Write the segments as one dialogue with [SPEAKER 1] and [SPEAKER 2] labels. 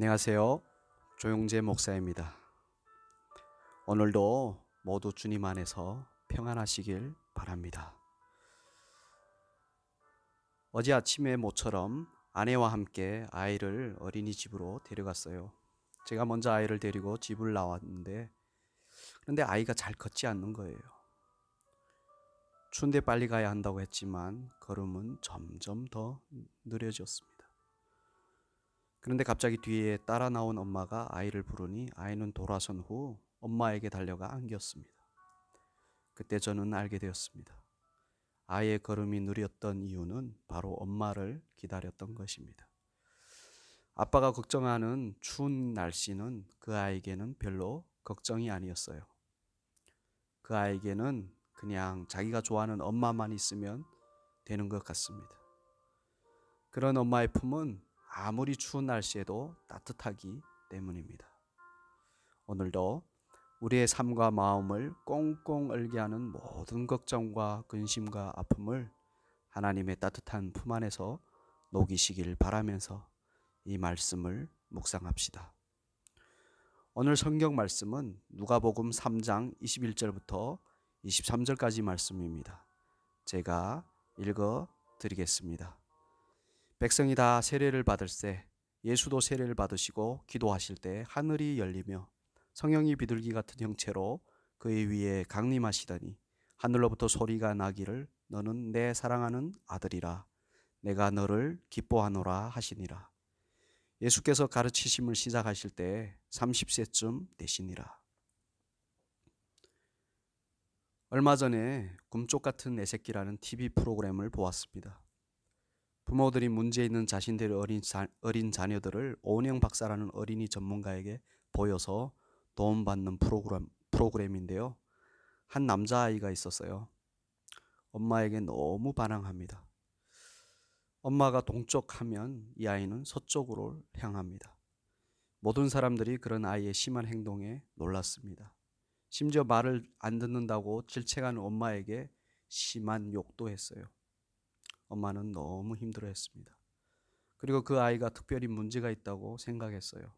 [SPEAKER 1] 안녕하세요. 조용재 목사입니다. 오늘도 모두 주님 안에서 평안하시길 바랍니다. 어제 아침에 모처럼 아내와 함께 아이를 어린이집으로 데려갔어요. 제가 먼저 아이를 데리고 집을 나왔는데 그런데 아이가 잘 걷지 않는 거예요. 추운데 빨리 가야 한다고 했지만 걸음은 점점 더 느려졌습니다. 그런데 갑자기 뒤에 따라 나온 엄마가 아이를 부르니 아이는 돌아선 후 엄마에게 달려가 안겼습니다. 그때 저는 알게 되었습니다. 아이의 걸음이 느렸던 이유는 바로 엄마를 기다렸던 것입니다. 아빠가 걱정하는 추운 날씨는 그 아이에게는 별로 걱정이 아니었어요. 그 아이에게는 그냥 자기가 좋아하는 엄마만 있으면 되는 것 같습니다. 그런 엄마의 품은 아무리 추운 날씨에도 따뜻하기 때문입니다. 오늘도 우리의 삶과 마음을 꽁꽁 얼게 하는 모든 걱정과 근심과 아픔을 하나님의 따뜻한 품 안에서 녹이시길 바라면서 이 말씀을 묵상합시다. 오늘 성경 말씀은 누가복음 3장 21절부터 23절까지 말씀입니다. 제가 읽어 드리겠습니다. 백성이 다 세례를 받을새 예수도 세례를 받으시고 기도하실 때 하늘이 열리며 성령이 비둘기 같은 형체로 그의 위에 강림하시더니 하늘로부터 소리가 나기를 너는 내 사랑하는 아들이라 내가 너를 기뻐하노라 하시니라. 예수께서 가르치심을 시작하실 때 30세쯤 되시니라. 얼마 전에 꿈쪽 같은 내 새끼라는 TV 프로그램을 보았습니다. 부모들이 문제 있는 자신들의 어린 자녀들을 오은영 박사라는 어린이 전문가에게 보여서 도움받는 프로그램인데요. 한 남자아이가 있었어요. 엄마에게 너무 반항합니다. 엄마가 동쪽하면 이 아이는 서쪽으로 향합니다. 모든 사람들이 그런 아이의 심한 행동에 놀랐습니다. 심지어 말을 안 듣는다고 질책하는 엄마에게 심한 욕도 했어요. 엄마는 너무 힘들어했습니다. 그리고 그 아이가 특별히 문제가 있다고 생각했어요.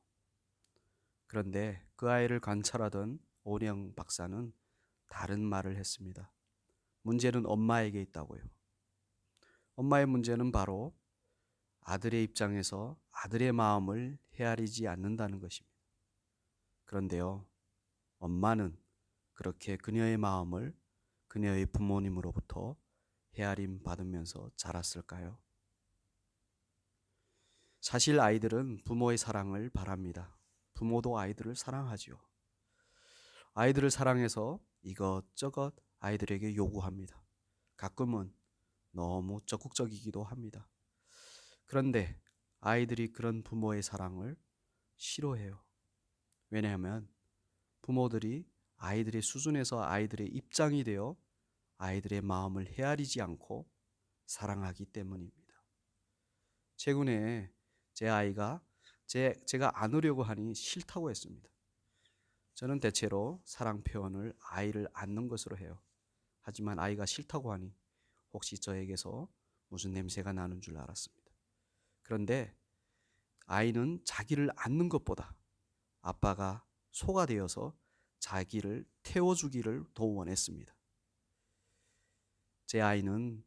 [SPEAKER 1] 그런데 그 아이를 관찰하던 오은영 박사는 다른 말을 했습니다. 문제는 엄마에게 있다고요. 엄마의 문제는 바로 아들의 입장에서 아들의 마음을 헤아리지 않는다는 것입니다. 그런데요, 엄마는 그렇게 그녀의 마음을 그녀의 부모님으로부터 헤아림 받으면서 자랐을까요? 사실 아이들은 부모의 사랑을 바랍니다. 부모도 아이들을 사랑하지요. 아이들을 사랑해서 이것저것 아이들에게 요구합니다. 가끔은 너무 적극적이기도 합니다. 그런데 아이들이 그런 부모의 사랑을 싫어해요. 왜냐하면 부모들이 아이들의 수준에서 아이들의 입장이 되어 아이들의 마음을 헤아리지 않고 사랑하기 때문입니다. 최근에 제 아이가 제가 안으려고 하니 싫다고 했습니다. 저는 대체로 사랑 표현을 아이를 안는 것으로 해요. 하지만 아이가 싫다고 하니 혹시 저에게서 무슨 냄새가 나는 줄 알았습니다. 그런데 아이는 자기를 안는 것보다 아빠가 소가 되어서 자기를 태워주기를 더 원했습니다. 제 아이는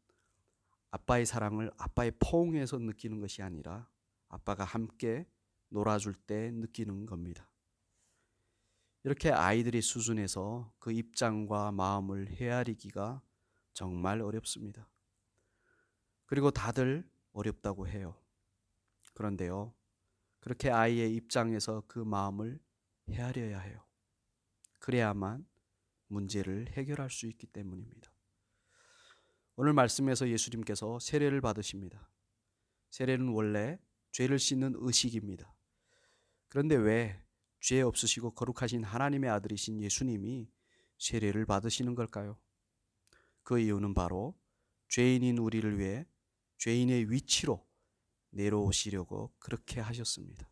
[SPEAKER 1] 아빠의 사랑을 아빠의 포옹에서 느끼는 것이 아니라 아빠가 함께 놀아줄 때 느끼는 겁니다. 이렇게 아이들의 수준에서 그 입장과 마음을 헤아리기가 정말 어렵습니다. 그리고 다들 어렵다고 해요. 그런데요, 그렇게 아이의 입장에서 그 마음을 헤아려야 해요. 그래야만 문제를 해결할 수 있기 때문입니다. 오늘 말씀에서 예수님께서 세례를 받으십니다. 세례는 원래 죄를 씻는 의식입니다. 그런데 왜 죄 없으시고 거룩하신 하나님의 아들이신 예수님이 세례를 받으시는 걸까요? 그 이유는 바로 죄인인 우리를 위해 죄인의 위치로 내려오시려고 그렇게 하셨습니다.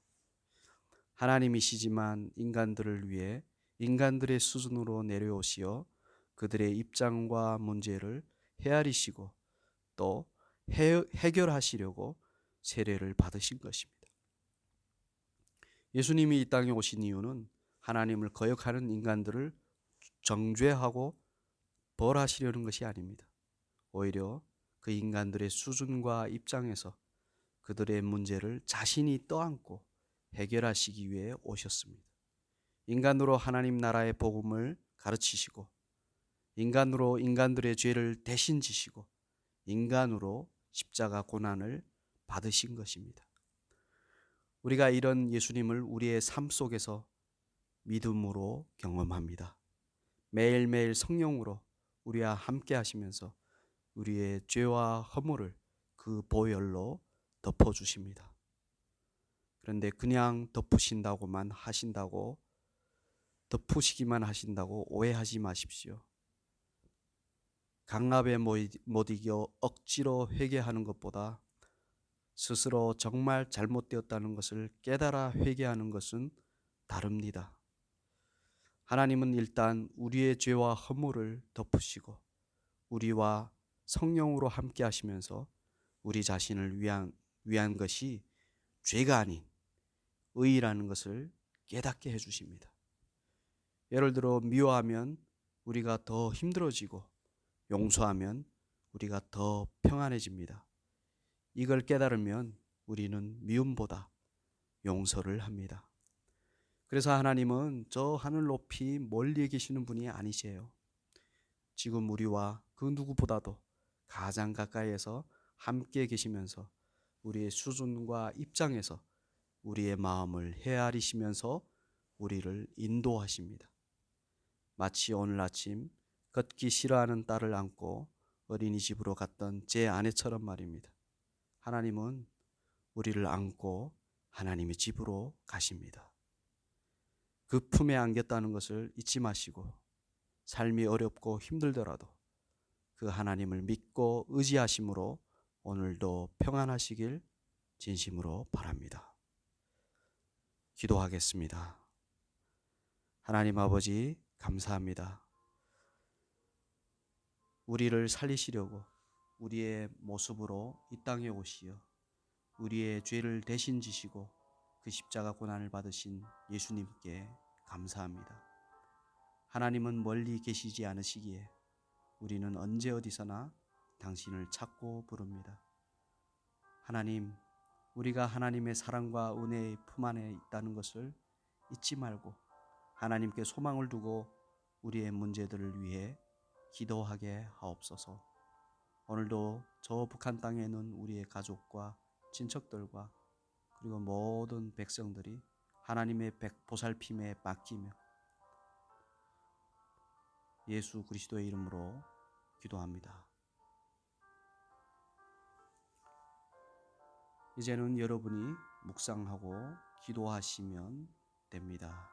[SPEAKER 1] 하나님이시지만 인간들을 위해 인간들의 수준으로 내려오시어 그들의 입장과 문제를 헤아리시고 또 해결하시려고 세례를 받으신 것입니다. 예수님이 이 땅에 오신 이유는 하나님을 거역하는 인간들을 정죄하고 벌하시려는 것이 아닙니다. 오히려 그 인간들의 수준과 입장에서 그들의 문제를 자신이 떠안고 해결하시기 위해 오셨습니다. 인간으로 하나님 나라의 복음을 가르치시고, 인간으로 인간들의 죄를 대신 지시고, 인간으로 십자가 고난을 받으신 것입니다. 우리가 이런 예수님을 우리의 삶 속에서 믿음으로 경험합니다. 매일매일 성령으로 우리와 함께 하시면서 우리의 죄와 허물을 그 보혈로 덮어주십니다. 그런데 그냥 덮으신다고만 하신다고, 덮으시기만 하신다고 오해하지 마십시오. 강압에 못 이겨 억지로 회개하는 것보다 스스로 정말 잘못되었다는 것을 깨달아 회개하는 것은 다릅니다. 하나님은 일단 우리의 죄와 허물을 덮으시고 우리와 성령으로 함께 하시면서 우리 자신을 위한 것이 죄가 아닌 의라는 것을 깨닫게 해주십니다. 예를 들어 미워하면 우리가 더 힘들어지고 용서하면 우리가 더 평안해집니다. 이걸 깨달으면 우리는 미움보다 용서를 합니다. 그래서 하나님은 저 하늘 높이 멀리 계시는 분이 아니세요. 지금 우리와 그 누구보다도 가장 가까이에서 함께 계시면서 우리의 수준과 입장에서 우리의 마음을 헤아리시면서 우리를 인도하십니다. 마치 오늘 아침 걷기 싫어하는 딸을 안고 어린이집으로 갔던 제 아내처럼 말입니다. 하나님은 우리를 안고 하나님의 집으로 가십니다. 그 품에 안겼다는 것을 잊지 마시고 삶이 어렵고 힘들더라도 그 하나님을 믿고 의지하심으로 오늘도 평안하시길 진심으로 바랍니다. 기도하겠습니다. 하나님 아버지 감사합니다. 우리를 살리시려고 우리의 모습으로 이 땅에 오시어 우리의 죄를 대신 지시고 그 십자가 고난을 받으신 예수님께 감사합니다. 하나님은 멀리 계시지 않으시기에 우리는 언제 어디서나 당신을 찾고 부릅니다. 하나님, 우리가 하나님의 사랑과 은혜의 품 안에 있다는 것을 잊지 말고 하나님께 소망을 두고 우리의 문제들을 위해 기도하게 하옵소서. 오늘도 저 북한 땅에 있는 우리의 가족과 친척들과 그리고 모든 백성들이 하나님의 보살핌에 맡기며 예수 그리스도의 이름으로 기도합니다. 이제는 여러분이 묵상하고 기도하시면 됩니다.